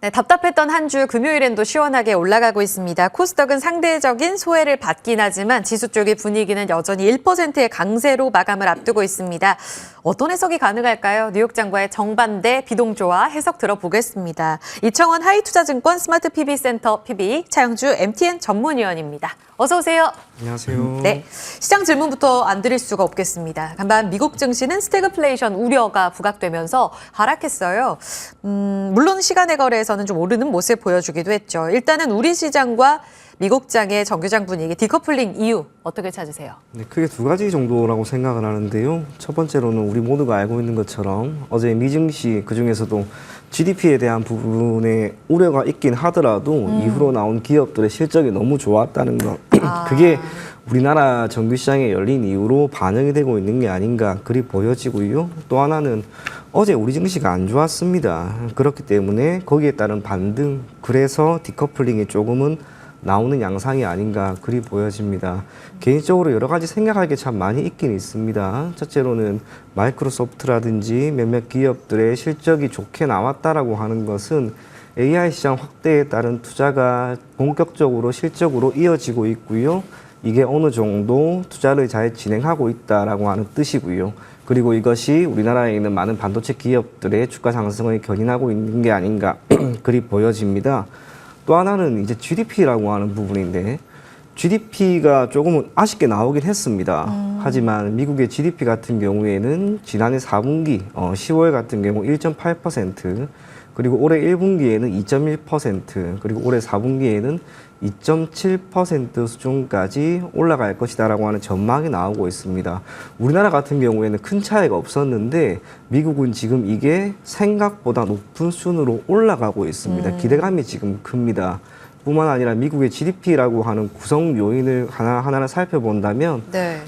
네, 답답했던 한 주 금요일엔도 시원하게 올라가고 있습니다. 코스닥은 상대적인 소외를 받긴 하지만 지수 쪽의 분위기는 여전히 1%의 강세로 마감을 앞두고 있습니다. 어떤 해석이 가능할까요? 뉴욕장과의 정반대 비동조와 해석 들어보겠습니다. 이청원 하이투자증권 스마트 PB센터 PB 차영주 MTN 전문위원입니다. 어서 오세요. 안녕하세요. 네, 시장 질문부터 안 드릴 수가 없겠습니다. 간밤 미국 증시는 스태그플레이션 우려가 부각되면서 하락했어요. 물론 시간의 거래에서는 좀 오르는 모습 보여주기도 했죠. 일단은 우리 시장과 미국장의 정규장 분위기 디커플링 이유 어떻게 찾으세요? 네, 크게 두 가지 정도라고 생각을 하는데요. 첫 번째로는 우리 모두가 알고 있는 것처럼 어제 미증시 그중에서도 GDP에 대한 부분에 우려가 있긴 하더라도 이후로 나온 기업들의 실적이 너무 좋았다는 것. 그게 우리나라 정규시장에 열린 이후로 반영이 되고 있는 게 아닌가 그리 보여지고요. 또 하나는 어제 우리 증시가 안 좋았습니다. 그렇기 때문에 거기에 따른 반등, 그래서 디커플링이 조금은 나오는 양상이 아닌가 그리 보여집니다. 개인적으로 여러 가지 생각할 게 참 많이 있긴 있습니다. 첫째로는 마이크로소프트라든지 몇몇 기업들의 실적이 좋게 나왔다라고 하는 것은 AI 시장 확대에 따른 투자가 본격적으로 실적으로 이어지고 있고요. 이게 어느 정도 투자를 잘 진행하고 있다라고 하는 뜻이고요. 그리고 이것이 우리나라에 있는 많은 반도체 기업들의 주가 상승을 견인하고 있는 게 아닌가 그리 보여집니다. 또 하나는 이제 GDP라고 하는 부분인데 GDP가 조금은 아쉽게 나오긴 했습니다. 하지만 미국의 GDP 같은 경우에는 지난해 4분기 10월 같은 경우 1.8%, 그리고 올해 1분기에는 2.1%, 그리고 올해 4분기에는 2.7% 수준까지 올라갈 것이다라고 하는 전망이 나오고 있습니다. 우리나라 같은 경우에는 큰 차이가 없었는데 미국은 지금 이게 생각보다 높은 수준으로 올라가고 있습니다. 기대감이 지금 큽니다. 뿐만 아니라 미국의 GDP라고 하는 구성 요인을 하나하나 살펴본다면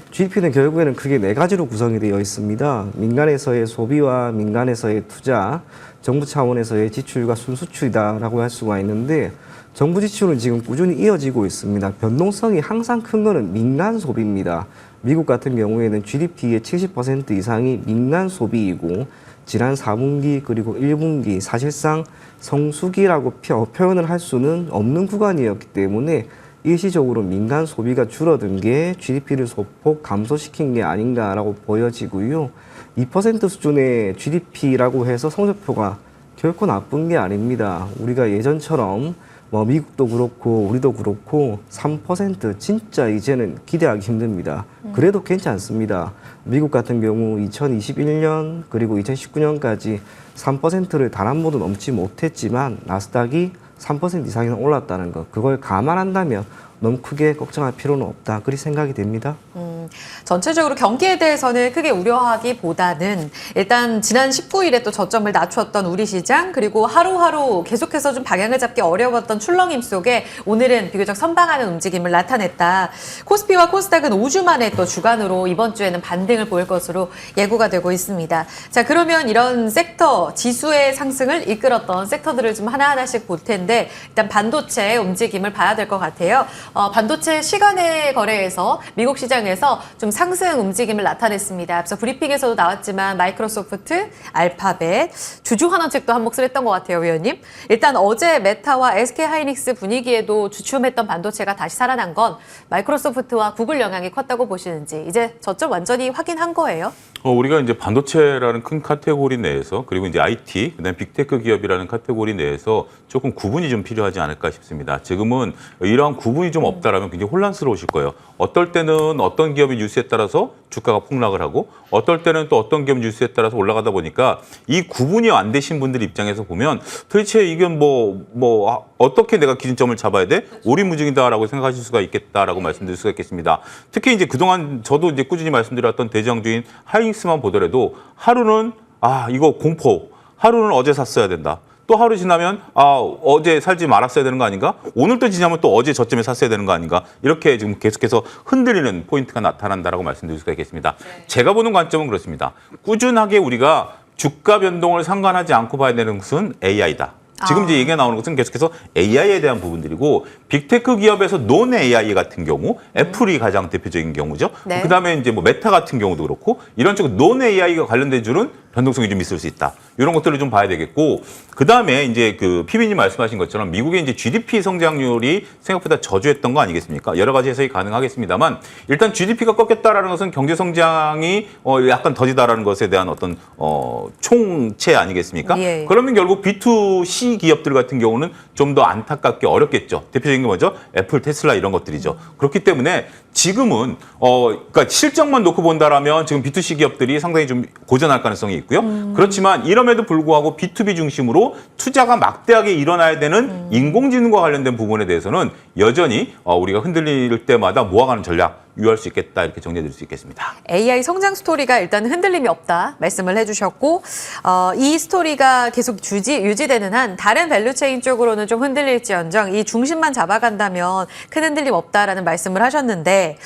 GDP는 결국에는 크게 네 가지로 구성이 되어 있습니다. 민간에서의 소비와 민간에서의 투자, 정부 차원에서의 지출과 순수출이다라고 할 수가 있는데 정부 지출은 지금 꾸준히 이어지고 있습니다. 변동성이 항상 큰 거는 민간 소비입니다. 미국 같은 경우에는 GDP의 70% 이상이 민간 소비이고 지난 4분기 그리고 1분기 사실상 성수기라고 표현을 할 수는 없는 구간이었기 때문에 일시적으로 민간 소비가 줄어든 게 GDP를 소폭 감소시킨 게 아닌가라고 보여지고요. 2% 수준의 GDP라고 해서 성적표가 결코 나쁜 게 아닙니다. 우리가 예전처럼 미국도 그렇고 우리도 그렇고 3% 진짜 이제는 기대하기 힘듭니다. 그래도 괜찮습니다. 미국 같은 경우 2021년 그리고 2019년까지 3%를 단 한 번도 넘지 못했지만 나스닥이 3% 이상이나 올랐다는 것, 그걸 감안한다면 너무 크게 걱정할 필요는 없다 그리 생각이 됩니다. 전체적으로 경기에 대해서는 크게 우려하기보다는 일단 지난 19일에 또 저점을 낮췄던 우리 시장, 그리고 하루하루 계속해서 좀 방향을 잡기 어려웠던 출렁임 속에 오늘은 비교적 선방하는 움직임을 나타냈다. 코스피와 코스닥은 5주 만에 또 주간으로 이번 주에는 반등을 보일 것으로 예고가 되고 있습니다. 자, 그러면 이런 섹터, 지수의 상승을 이끌었던 섹터들을 좀 하나하나씩 볼 텐데 일단 반도체 움직임을 봐야 될 것 같아요. 반도체 시간의 거래에서 미국 시장에서 좀 상승 움직임을 나타냈습니다. 앞서 브리핑에서도 나왔지만 마이크로소프트, 알파벳, 주주환원책도 한 몫을 했던 것 같아요, 위원님. 일단 어제 메타와 SK하이닉스 분위기에도 주춤했던 반도체가 다시 살아난 건 마이크로소프트와 구글 영향이 컸다고 보시는지 이제 저점 완전히 확인한 거예요? 우리가 이제 반도체라는 큰 카테고리 내에서 그리고 이제 IT, 그다음에 빅테크 기업이라는 카테고리 내에서 조금 구분이 좀 필요하지 않을까 싶습니다. 지금은 이러한 구분이 좀 없다라면 굉장히 혼란스러우실 거예요. 어떨 때는 어떤 기업의 뉴스에 따라서 주가가 폭락을 하고 어떨 때는 또 어떤 기업 뉴스에 따라서 올라가다 보니까 이 구분이 안 되신 분들 입장에서 보면 도대체 이건 어떻게 내가 기준점을 잡아야 돼? 오리무중이다라고 생각하실 수가 있겠다라고 말씀드릴 수가 있겠습니다. 특히 이제 그동안 저도 이제 꾸준히 말씀드렸던 대장주인 하이닉스만 보더라도 하루는 이거 공포, 하루는 어제 샀어야 된다. 또 하루 지나면 어제 살지 말았어야 되는 거 아닌가? 오늘 또 지나면 또 어제 저점에 샀어야 되는 거 아닌가? 이렇게 지금 계속해서 흔들리는 포인트가 나타난다라고 말씀드릴 수가 있겠습니다. 제가 보는 관점은 그렇습니다. 꾸준하게 우리가 주가 변동을 상관하지 않고 봐야 되는 것은 AI다. 지금 이제 얘기가 나오는 것은 계속해서 AI에 대한 부분들이고 빅테크 기업에서 논 AI 같은 경우 애플이 가장 대표적인 경우죠. 그다음에 이제 메타 같은 경우도 그렇고 이런 쪽은 논 AI가 관련된 줄은 변동성이 좀 있을 수 있다. 이런 것들을 좀 봐야 되겠고, 그 다음에 이제 그 PB님 말씀하신 것처럼 미국의 이제 GDP 성장률이 생각보다 저조했던 거 아니겠습니까? 여러 가지 해석이 가능하겠습니다만 일단 GDP가 꺾였다라는 것은 경제 성장이 약간 더디다라는 것에 대한 어떤 총체 아니겠습니까? 예. 그러면 그러면 결국 B2C 기업들 같은 경우는 좀 더 안타깝게 어렵겠죠. 대표적인 게 뭐죠? 애플, 테슬라 이런 것들이죠. 그렇기 때문에 지금은 그러니까 실적만 놓고 본다라면 지금 B2C 기업들이 상당히 좀 고전할 가능성이 있고요. 그렇지만 이럼에도 불구하고 B2B 중심으로 투자가 막대하게 일어나야 되는 인공지능과 관련된 부분에 대해서는 여전히 우리가 흔들릴 때마다 모아가는 전략 유효할 수 있겠다 이렇게 정리해드릴 수 있겠습니다. AI 성장 스토리가 일단 흔들림이 없다 말씀을 해주셨고 이 스토리가 계속 유지되는 한 다른 밸류체인 쪽으로는 좀 흔들릴지언정 이 중심만 잡아간다면 큰 흔들림 없다라는 말씀을 하셨는데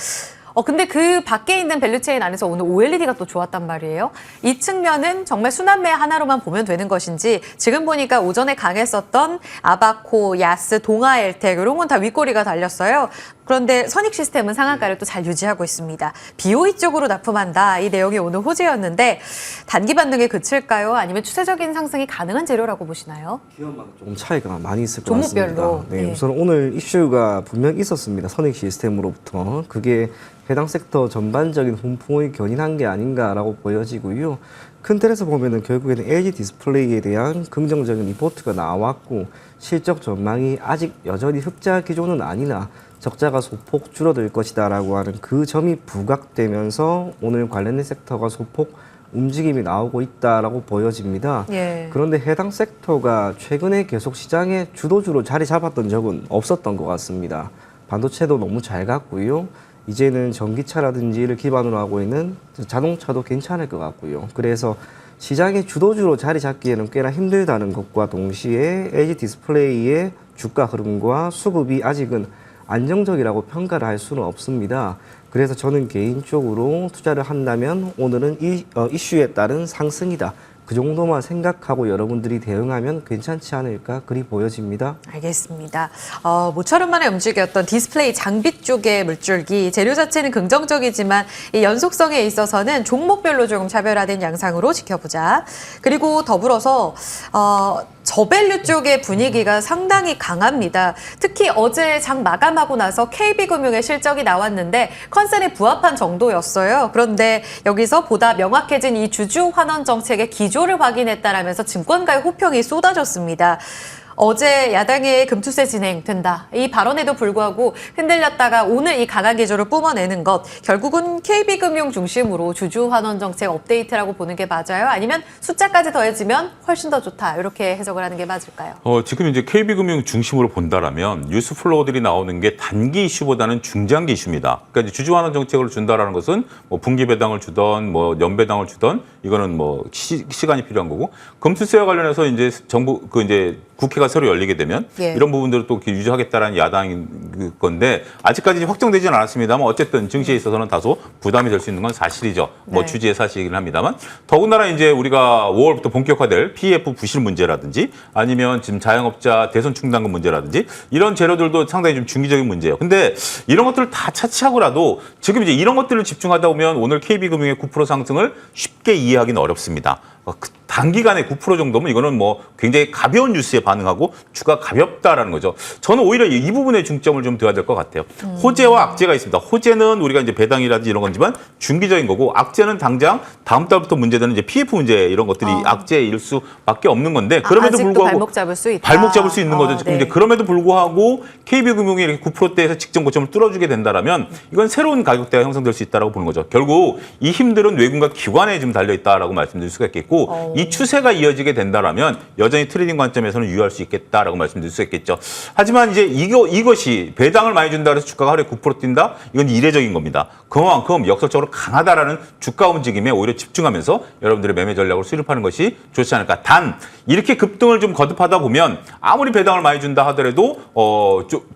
근데 그 밖에 있는 밸류체인 안에서 오늘 OLED가 또 좋았단 말이에요. 이 측면은 정말 순환매 하나로만 보면 되는 것인지 지금 보니까 오전에 강했었던 아바코, 야스, 동아엘텍 이런 건 다 윗꼬리가 달렸어요. 그런데 선익 시스템은 상한가를 또 잘 유지하고 있습니다. BOE 쪽으로 납품한다. 이 내용이 오늘 호재였는데 단기 반등에 그칠까요? 아니면 추세적인 상승이 가능한 재료라고 보시나요? 기업마다 조금 차이가 많이 있을 것 같습니다. 종목별로. 네, 예. 우선 오늘 이슈가 분명 있었습니다. 선익 시스템으로부터. 그게 해당 섹터 전반적인 훈풍을 견인한 게 아닌가라고 보여지고요. 큰 틀에서 보면은 결국에는 LG 디스플레이에 대한 긍정적인 리포트가 나왔고 실적 전망이 아직 여전히 흑자 기조는 아니나 적자가 소폭 줄어들 것이다라고 하는 그 점이 부각되면서 오늘 관련된 섹터가 소폭 움직임이 나오고 있다라고 보여집니다. 예. 그런데 해당 섹터가 최근에 계속 시장의 주도주로 자리 잡았던 적은 없었던 것 같습니다. 반도체도 너무 잘 갔고요. 이제는 전기차라든지를 기반으로 하고 있는 자동차도 괜찮을 것 같고요. 그래서 시장의 주도주로 자리 잡기에는 꽤나 힘들다는 것과 동시에 LG 디스플레이의 주가 흐름과 수급이 아직은 안정적이라고 평가를 할 수는 없습니다. 그래서 저는 개인적으로 투자를 한다면 오늘은 이슈에 따른 상승이다. 그 정도만 생각하고 여러분들이 대응하면 괜찮지 않을까 그리 보여집니다. 알겠습니다. 모처럼 만에 움직였던 디스플레이 장비 쪽의 물줄기 재료 자체는 긍정적이지만 이 연속성에 있어서는 종목별로 조금 차별화된 양상으로 지켜보자. 그리고 더불어서 저밸류 쪽의 분위기가 상당히 강합니다. 특히 어제 장 마감하고 나서 KB금융의 실적이 나왔는데 컨센에 부합한 정도였어요. 그런데 여기서 보다 명확해진 이 주주 환원 정책의 기조를 확인했다라면서 증권가의 호평이 쏟아졌습니다. 어제 야당의 금투세 진행된다. 이 발언에도 불구하고 흔들렸다가 오늘 이 강한 기조를 뿜어내는 것 결국은 KB금융 중심으로 주주 환원 정책 업데이트라고 보는 게 맞아요? 아니면 숫자까지 더해지면 훨씬 더 좋다. 이렇게 해석을 하는 게 맞을까요? 지금 이제 KB금융 중심으로 본다라면 뉴스 플로우들이 나오는 게 단기 이슈보다는 중장기 이슈입니다. 그러니까 이제 주주 환원 정책을 준다라는 것은 뭐 분기 배당을 주던 뭐 연배당을 주던 이거는 뭐 시간이 필요한 거고 금투세와 관련해서 이제 정부 이제 국회가 새로 열리게 되면 예. 이런 부분들을 또 유지하겠다라는 야당인 건데 아직까지 확정되지는 않았습니다만 어쨌든 증시에 있어서는 다소 부담이 될 수 있는 건 사실이죠. 뭐 네. 취지의 사실이긴 합니다만 더군다나 이제 우리가 5월부터 본격화될 PF 부실 문제라든지 아니면 지금 자영업자 대손 충당금 문제라든지 이런 재료들도 상당히 좀 중기적인 문제예요. 근데 이런 것들을 다 차치하고라도 지금 이제 이런 것들을 집중하다 보면 오늘 KB금융의 9% 상승을 쉽게 이해하기는 어렵습니다. 단기간에 9% 정도면 이거는 뭐 굉장히 가벼운 뉴스에 반응하고 주가 가볍다라는 거죠. 저는 오히려 이 부분에 중점을 좀 둬야 될 것 같아요. 호재와 악재가 있습니다. 호재는 우리가 이제 배당이라든지 이런 거지만 중기적인 거고 악재는 당장 다음 달부터 문제되는 이제 PF 문제 이런 것들이 악재일 수밖에 없는 건데 그럼에도 아직도 불구하고 발목 잡을 수 있다. 발목 잡을 수 있는 거죠. 지금 네. 이제 그럼에도 불구하고 KB금융이 이렇게 9%대에서 직전 고점을 뚫어주게 된다라면 이건 새로운 가격대가 형성될 수 있다라고 보는 거죠. 결국 이 힘들은 외국과 기관에 지금 달려 있다라고 말씀드릴 수가 있겠고 이 추세가 이어지게 된다라면 여전히 트레이딩 관점에서는 유효할 수 있겠다라고 말씀드릴 수 있겠죠. 하지만 이제 이것이 배당을 많이 준다 그래서 주가가 하루에 9% 뛴다? 이건 이례적인 겁니다. 그만큼 역설적으로 강하다라는 주가 움직임에 오히려 집중하면서 여러분들의 매매 전략을 수립하는 것이 좋지 않을까. 단 이렇게 급등을 좀 거듭하다 보면 아무리 배당을 많이 준다 하더라도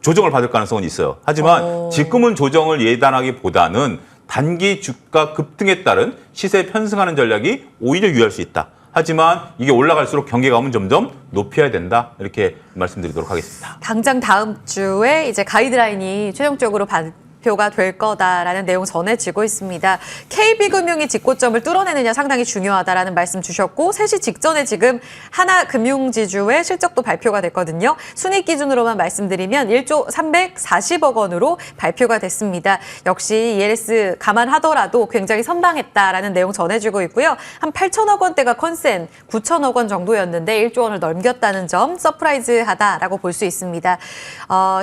조정을 받을 가능성은 있어요. 하지만 지금은 조정을 예단하기보다는 단기 주가 급등에 따른 시세 편승하는 전략이 오히려 유효할 수 있다. 하지만 이게 올라갈수록 경계감은 점점 높여야 된다. 이렇게 말씀드리도록 하겠습니다. 당장 다음 주에 이제 가이드라인이 최종적으로 발표가 될 거다라는 내용 전해지고 있습니다. KB금융이 직고점을 뚫어내느냐 상당히 중요하다라는 말씀 주셨고 3시 직전에 지금 하나금융지주의 실적도 발표가 됐거든요. 순이익 기준으로만 말씀드리면 1조 340억 원으로 발표가 됐습니다. 역시 ELS 감안하더라도 굉장히 선방했다라는 내용 전해지고 있고요. 한 8천억 원대가 컨센, 9천억 원 정도였는데 1조 원을 넘겼다는 점 서프라이즈하다라고 볼 수 있습니다.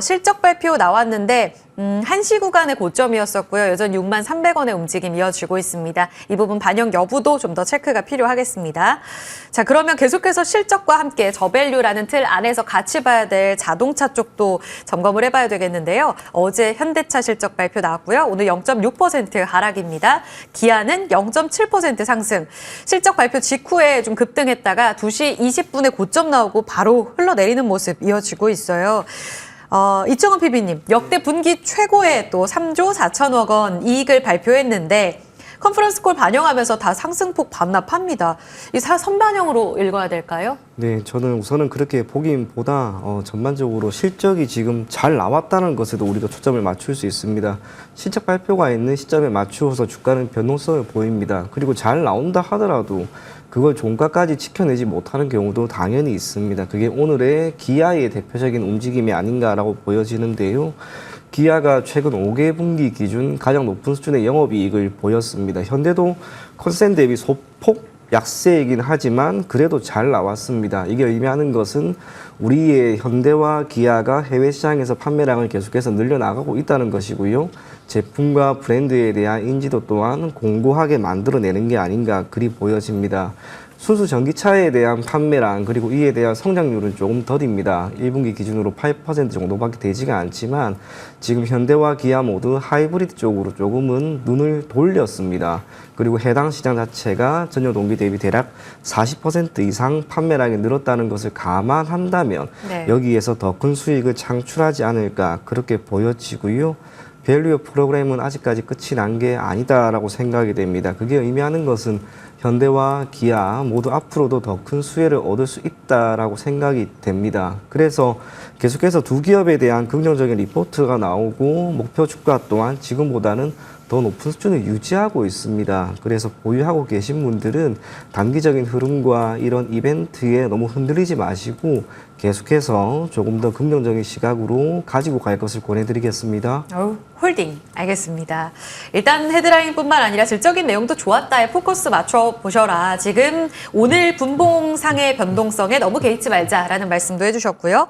실적 발표 나왔는데 1시 구간의 고점이었었고요. 여전히 6만 300원의 움직임 이어지고 있습니다. 이 부분 반영 여부도 좀 더 체크가 필요하겠습니다. 자, 그러면 계속해서 실적과 함께 저밸류라는 틀 안에서 같이 봐야 될 자동차 쪽도 점검을 해봐야 되겠는데요. 어제 현대차 실적 발표 나왔고요. 오늘 0.6% 하락입니다. 기아는 0.7% 상승. 실적 발표 직후에 좀 급등했다가 2시 20분에 고점 나오고 바로 흘러내리는 모습 이어지고 있어요. 이청훈 PB님, 역대 분기 최고의 또 3조 4천억 원 이익을 발표했는데 컨퍼런스 콜 반영하면서 다 상승폭 반납합니다. 이 선반영으로 읽어야 될까요? 네, 저는 우선은 그렇게 보기보다 전반적으로 실적이 지금 잘 나왔다는 것에도 우리가 초점을 맞출 수 있습니다. 실적 발표가 있는 시점에 맞추어서 주가는 변동성을 보입니다. 그리고 잘 나온다 하더라도 그걸 종가까지 지켜내지 못하는 경우도 당연히 있습니다. 그게 오늘의 기아의 대표적인 움직임이 아닌가라고 보여지는데요. 기아가 최근 5개 분기 기준 가장 높은 수준의 영업이익을 보였습니다. 현대도 컨센 대비 소폭 약세이긴 하지만 그래도 잘 나왔습니다. 이게 의미하는 것은 우리의 현대와 기아가 해외 시장에서 판매량을 계속해서 늘려나가고 있다는 것이고요. 제품과 브랜드에 대한 인지도 또한 공고하게 만들어내는 게 아닌가 그리 보여집니다. 순수 전기차에 대한 판매량 그리고 이에 대한 성장률은 조금 더딥니다. 1분기 기준으로 8% 정도밖에 되지가 않지만 지금 현대와 기아 모두 하이브리드 쪽으로 조금은 눈을 돌렸습니다. 그리고 해당 시장 자체가 전년 동기 대비 대략 40% 이상 판매량이 늘었다는 것을 감안한다면 네. 여기에서 더 큰 수익을 창출하지 않을까 그렇게 보여지고요. 밸류 프로그램은 아직까지 끝이 난 게 아니다라고 생각이 됩니다. 그게 의미하는 것은 현대와 기아 모두 앞으로도 더 큰 수혜를 얻을 수 있다라고 생각이 됩니다. 그래서 계속해서 두 기업에 대한 긍정적인 리포트가 나오고 목표 주가 또한 지금보다는 더 높은 수준을 유지하고 있습니다. 그래서 보유하고 계신 분들은 단기적인 흐름과 이런 이벤트에 너무 흔들리지 마시고 계속해서 조금 더 긍정적인 시각으로 가지고 갈 것을 권해드리겠습니다. 홀딩 알겠습니다. 일단 헤드라인뿐만 아니라 질적인 내용도 좋았다에 포커스 맞춰 보셔라. 지금 오늘 분봉상의 변동성에 너무 개의치 말자라는 말씀도 해주셨고요.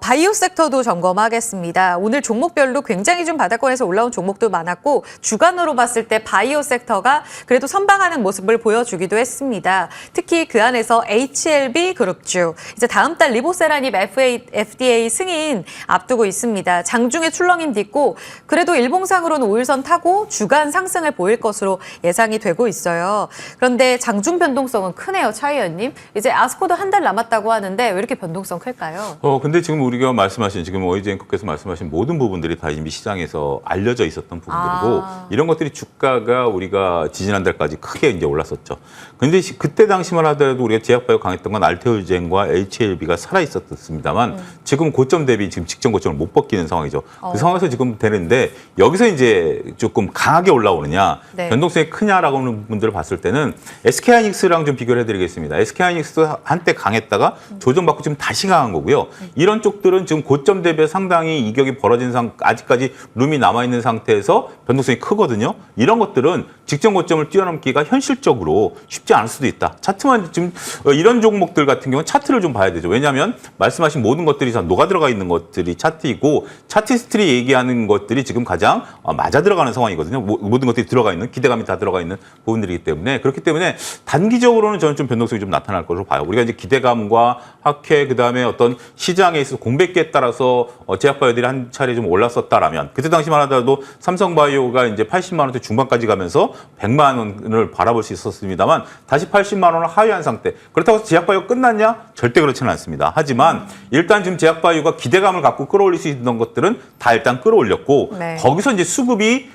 바이오 섹터도 점검하겠습니다. 오늘 종목별로 굉장히 좀 바닥권에서 올라온 종목도 많았고 주간으로 봤을 때 바이오 섹터가 그래도 선방하는 모습을 보여주기도 했습니다. 특히 그 안에서 HLB 그룹주, 이제 다음 달 리보세라닙 FDA 승인 앞두고 있습니다. 장중에 출렁임 딛고 그래도 일봉상으로는 5일선 타고 주간 상승을 보일 것으로 예상이 되고 있어요. 그런데 장중 변동성은 크네요, 차 의원님. 이제 아스코도 한 달 남았다고 하는데 왜 이렇게 변동성 클까요? 근데 지금 우리가 말씀하신 지금 어이제 앵커께서 말씀하신 모든 부분들이 다 이미 시장에서 알려져 있었던 부분들이고 이런 것들이 주가가 우리가 지지난달까지 크게 이제 올랐었죠. 근데 그때 당시만 하더라도 우리가 제약바이오 강했던 건 알테올젠과 HLB가 살아 있었습니다만 지금 고점 대비 지금 직전 고점을 못 벗기는 상황이죠. 그 상황에서 지금 되는데 여기서 이제 조금 강하게 올라오느냐 네. 변동성이 크냐라고 하는 분들을 봤을 때는 SK하이닉스랑 좀 비교를 해드리겠습니다. SK하이닉스도 한때 강했다가 조정받고 지금 다시 강한 거고요. 이런 쪽들은 지금 고점 대비 상당히 이격이 벌어진 아직까지 룸이 남아있는 상태에서 변동성이 크거든요. 이런 것들은 직전 고점을 뛰어넘기가 현실적으로 쉽지 않을 수도 있다. 차트만 지금 이런 종목들 같은 경우는 차트를 좀 봐야 되죠. 왜냐하면 말씀하신 모든 것들이 다 녹아 들어가 있는 것들이 차트이고 차트스트리 얘기하는 것들이 지금 가장 맞아 들어가는 상황이거든요. 모든 것들이 들어가 있는 기대감이 다 들어가 있는 부분들이기 때문에 그렇기 때문에 단기적으로는 저는 좀 변동성이 좀 나타날 것으로 봐요. 우리가 이제 기대감과 학회 그다음에 어떤 시장에 있어서 공백기에 따라서 제약바이오들이 한 차례 좀 올랐었다라면 그때 당시만 하더라도 삼성바이오가 이제 80만 원대 중반까지 가면서 100만 원을 바라볼 수 있었습니다만 다시 80만 원을 하회한 상태. 그렇다고 해서 제약바이오 끝났냐? 절대 그렇지는 않습니다. 하지만 일단 지금 제약바이오가 기대감을 갖고 끌어올릴 수 있는 것들은 다 일단 끌어올렸고 네. 거기서 이제 수급이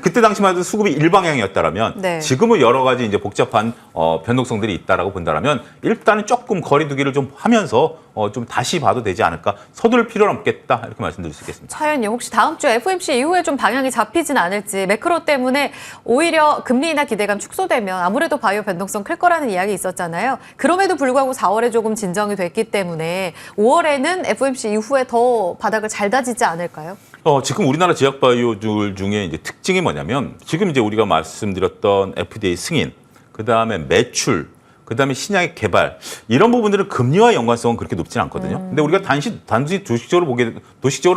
그때 당시만 해도 수급이 일방향이었다라면 네. 지금은 여러 가지 이제 복잡한 변동성들이 있다라고 본다라면 일단은 조금 거리두기를 좀 하면서 좀 다시 봐도 되지 않을까. 서두를 필요는 없겠다 이렇게 말씀드릴 수 있겠습니다. 차연님 혹시 다음 주 FOMC 이후에 좀 방향이 잡히진 않을지 매크로 때문에 오히려 금리 인하 기대감 축소되면 아무래도 바이오 변동성 클 거라는 이야기 있었잖아요. 그럼에도 불구하고 4월에 조금 진정이 됐기 때문에 5월에는 FOMC 이후에 더 바닥을 잘 다지지 않을까요? 지금 우리나라 제약 바이오들 중에 이제 특징이 뭐냐면 지금 이제 우리가 말씀드렸던 FDA 승인, 그 다음에 매출, 그 다음에 신약의 개발 이런 부분들은 금리와 연관성은 그렇게 높지는 않거든요. 근데 우리가 단지 도식적으로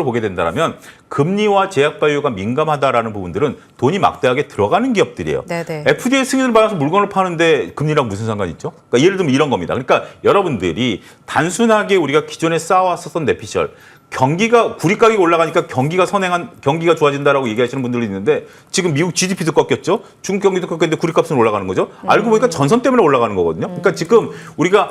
보게 된다면 금리와 제약 바이오가 민감하다라는 부분들은 돈이 막대하게 들어가는 기업들이에요. 네네. FDA 승인을 받아서 물건을 파는데 금리랑 무슨 상관이 있죠? 그러니까 예를 들면 이런 겁니다. 그러니까 여러분들이 단순하게 우리가 기존에 쌓아왔었던 내피셜 경기가 구리 가격이 올라가니까 경기가 좋아진다라고 얘기하시는 분들이 있는데 지금 미국 GDP도 꺾였죠. 중국 경기도 꺾였는데 구리값은 올라가는 거죠. 알고 보니까 전선 때문에 올라가는 거거든요. 그러니까 지금 우리가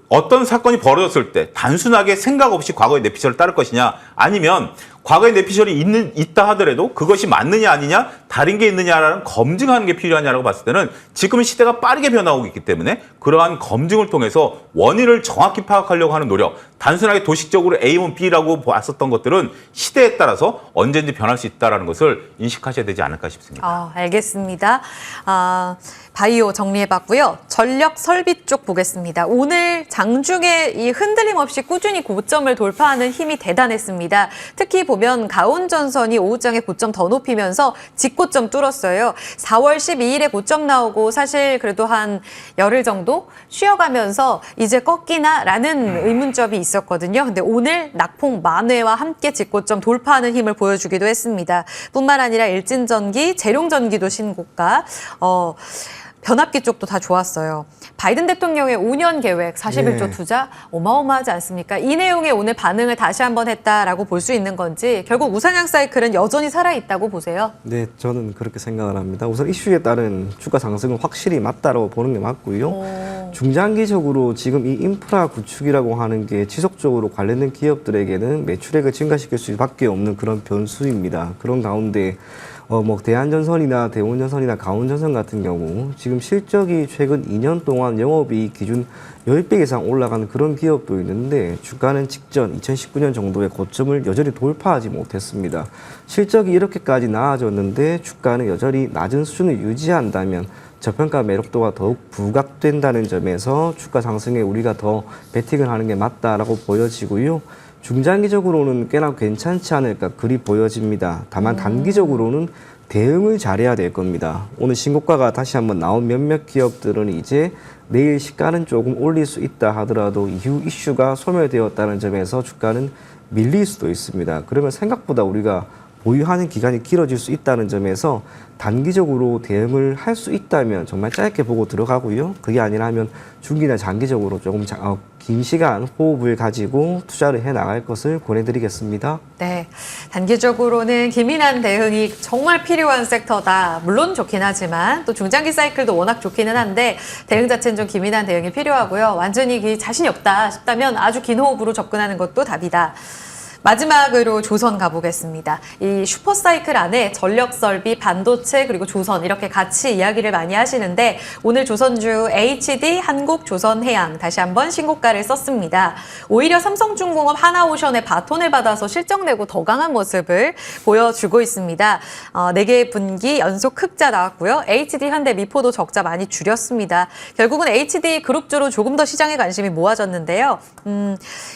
어떤 사건이 벌어졌을 때 단순하게 생각 없이 과거의 내피셜을 따를 것이냐 아니면 과거의 내피셜이 있다 하더라도 그것이 맞느냐 아니냐 다른 게 있느냐라는 검증하는 게 필요하냐라고 봤을 때는 지금은 시대가 빠르게 변화하고 있기 때문에 그러한 검증을 통해서 원인을 정확히 파악하려고 하는 노력 단순하게 도식적으로 A면 B라고 봤었던 것들은 시대에 따라서 언제든지 변할 수 있다는 것을 인식하셔야 되지 않을까 싶습니다. 알겠습니다. 바이오 정리해봤고요. 전력 설비 쪽 보겠습니다. 오늘 장중에 이 흔들림 없이 꾸준히 고점을 돌파하는 힘이 대단했습니다. 특히 보면 가온전선이 오후장에 고점 더 높이면서 직고점 뚫었어요. 4월 12일에 고점 나오고 사실 그래도 한 열흘 정도 쉬어가면서 이제 꺾이나라는 의문점이 있었거든요. 근데 오늘 낙폭 만회와 함께 직고점 돌파하는 힘을 보여주기도 했습니다. 뿐만 아니라 일진전기, 재룡전기도 신고가, 변압기 쪽도 다 좋았어요. 바이든 대통령의 5년 계획, 41조 투자 어마어마하지 않습니까? 이 내용에 오늘 반응을 다시 한번 했다라고 볼 수 있는 건지 결국 우상향 사이클은 여전히 살아있다고 보세요? 네, 저는 그렇게 생각을 합니다. 우선 이슈에 따른 주가 상승은 확실히 맞다라고 보는 게 맞고요. 중장기적으로 지금 이 인프라 구축이라고 하는 게 지속적으로 관련된 기업들에게는 매출액을 증가시킬 수밖에 없는 그런 변수입니다. 그런 가운데 대한전선이나 대원전선이나 가온전선 같은 경우 지금 실적이 최근 2년 동안 영업이익 기준 10배 이상 올라간 그런 기업도 있는데 주가는 직전 2019년 정도의 고점을 여전히 돌파하지 못했습니다. 실적이 이렇게까지 나아졌는데 주가는 여전히 낮은 수준을 유지한다면 저평가 매력도가 더욱 부각된다는 점에서 주가 상승에 우리가 더 베팅을 하는 게 맞다라고 보여지고요. 중장기적으로는 꽤나 괜찮지 않을까 그리 보여집니다. 다만 단기적으로는 대응을 잘해야 될 겁니다. 오늘 신고가가 다시 한번 나온 몇몇 기업들은 이제 내일 시가는 조금 올릴 수 있다 하더라도 이후 이슈가 소멸되었다는 점에서 주가는 밀릴 수도 있습니다. 그러면 생각보다 우리가 보유하는 기간이 길어질 수 있다는 점에서 단기적으로 대응을 할 수 있다면 정말 짧게 보고 들어가고요. 그게 아니라면 중기나 장기적으로 조금 긴 시간 호흡을 가지고 투자를 해나갈 것을 권해드리겠습니다. 네, 단기적으로는 기민한 대응이 정말 필요한 섹터다. 물론 좋긴 하지만 또 중장기 사이클도 워낙 좋기는 한데 대응 자체는 좀 기민한 대응이 필요하고요. 완전히 자신이 없다 싶다면 아주 긴 호흡으로 접근하는 것도 답이다. 마지막으로 조선 가보겠습니다. 이 슈퍼사이클 안에 전력설비, 반도체 그리고 조선 이렇게 같이 이야기를 많이 하시는데 오늘 조선주 HD, 한국조선해양 다시 한번 신고가를 썼습니다. 오히려 삼성중공업, 하나오션의 바톤을 받아서 실적 내고 더 강한 모습을 보여주고 있습니다. 4개의 분기 연속 흑자 나왔고요. HD, 현대, 미포도 적자 많이 줄였습니다. 결국은 HD 그룹주로 조금 더 시장에 관심이 모아졌는데요.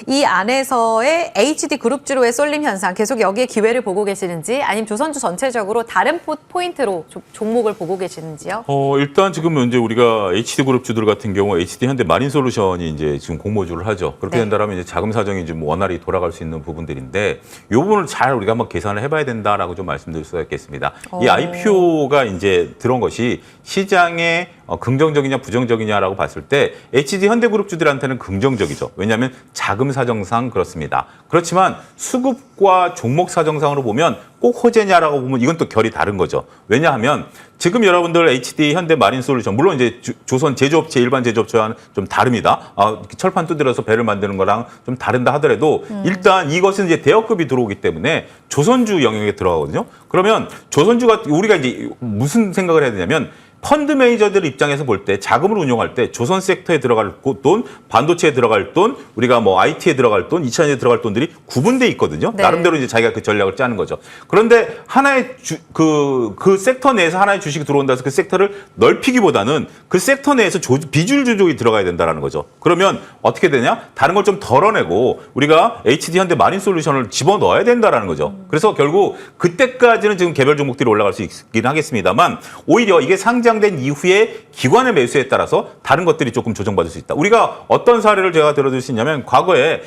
이 안에서의 HD 그룹 주로의 쏠림 현상 계속 여기에 기회를 보고 계시는지 아니면 조선주 전체적으로 다른 포인트로 종목을 보고 계시는지요? 일단 지금 이제 우리가 HD 그룹주들 같은 경우 HD 현대 마린솔루션이 이제 지금 공모주를 하죠. 그렇게 된다면 이제 자금 사정이 좀 원활히 돌아갈 수 있는 부분들인데 이 부분을 잘 우리가 한번 계산을 해봐야 된다라고 좀 말씀드릴 수가 있겠습니다. 이 IPO가 이제 들어온 것이 시장에 긍정적이냐 부정적이냐라고 봤을 때 HD 현대그룹주들한테는 긍정적이죠. 왜냐하면 자금 사정상 그렇습니다. 그렇지만 수급과 종목 사정상으로 보면 꼭 호재냐라고 보면 이건 또 결이 다른 거죠. 왜냐하면 지금 여러분들 HD, 현대, 마린솔루션 물론 이제 조선 제조업체, 일반 제조업체와는 좀 다릅니다. 철판 두드려서 배를 만드는 거랑 좀 다른다 하더라도 일단 이것은 이제 대여급이 들어오기 때문에 조선주 영역에 들어가거든요. 그러면 조선주가 우리가 이제 무슨 생각을 해야 되냐면 펀드 매니저들 입장에서 볼 때 자금을 운용할 때 조선 섹터에 들어갈 돈, 반도체에 들어갈 돈, 우리가 뭐 IT에 들어갈 돈, 2차전지에 들어갈 돈들이 구분돼 있거든요. 네. 나름대로 이제 자기가 그 전략을 짜는 거죠. 그런데 하나의 그 섹터 내에서 하나의 주식이 들어온다 해서 그 섹터를 넓히기보다는 그 섹터 내에서 비주얼 조정이 들어가야 된다는 거죠. 그러면 어떻게 되냐? 다른 걸 좀 덜어내고 우리가 HD, 현대, 마린솔루션을 집어넣어야 된다는 거죠. 그래서 결국 그때까지는 지금 개별 종목들이 올라갈 수 있긴 하겠습니다만 오히려 이게 상장된 이후에 기관의 매수에 따라서 다른 것들이 조금 조정받을 수 있다. 우리가 어떤 사례를 제가 들어줄 수 있냐면 과거에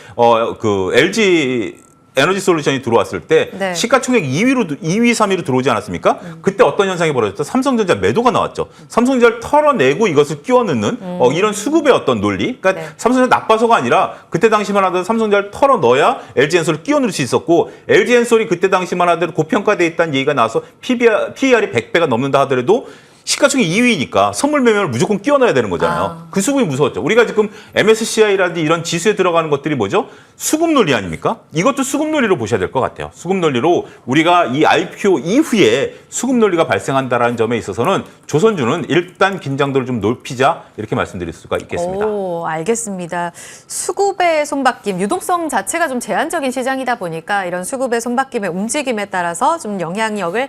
그 LG 에너지 솔루션이 들어왔을 때 네. 시가총액 2위, 3위로 들어오지 않았습니까? 그때 어떤 현상이 벌어졌죠? 삼성전자 매도가 나왔죠. 삼성전자를 털어내고 이것을 끼워 넣는 이런 수급의 어떤 논리. 그러니까 네. 삼성전자 나빠서가 아니라 그때 당시만 하더라도 삼성전자를 털어 넣어야 LG엔솔을 끼워 넣을 수 있었고 LG엔솔이 그때 당시만 하더라도 고평가돼 있다는 얘기가 나와서 PER이 100배가 넘는다 하더라도 시가총액 2위니까 선물 매매를 무조건 끼워 넣어야 되는 거잖아요. 그 수급이 무서웠죠. 우리가 지금 MSCI라든지 이런 지수에 들어가는 것들이 뭐죠? 수급 논리 아닙니까? 이것도 수급 논리로 보셔야 될 것 같아요. 수급 논리로 우리가 이 IPO 이후에 수급 논리가 발생한다는 점에 있어서는 조선주는 일단 긴장도를 좀 높이자 이렇게 말씀드릴 수가 있겠습니다. 오, 알겠습니다. 수급의 손바뀜, 유동성 자체가 좀 제한적인 시장이다 보니까 이런 수급의 손바뀜의 움직임에 따라서 좀 영향력을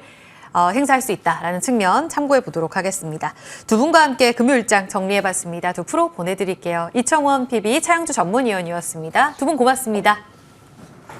행사할 수 있다라는 측면 참고해 보도록 하겠습니다. 두 분과 함께 금요일장 정리해봤습니다. 두 프로 보내드릴게요. 이청원 PB 차영주 전문위원이었습니다. 두 분 고맙습니다.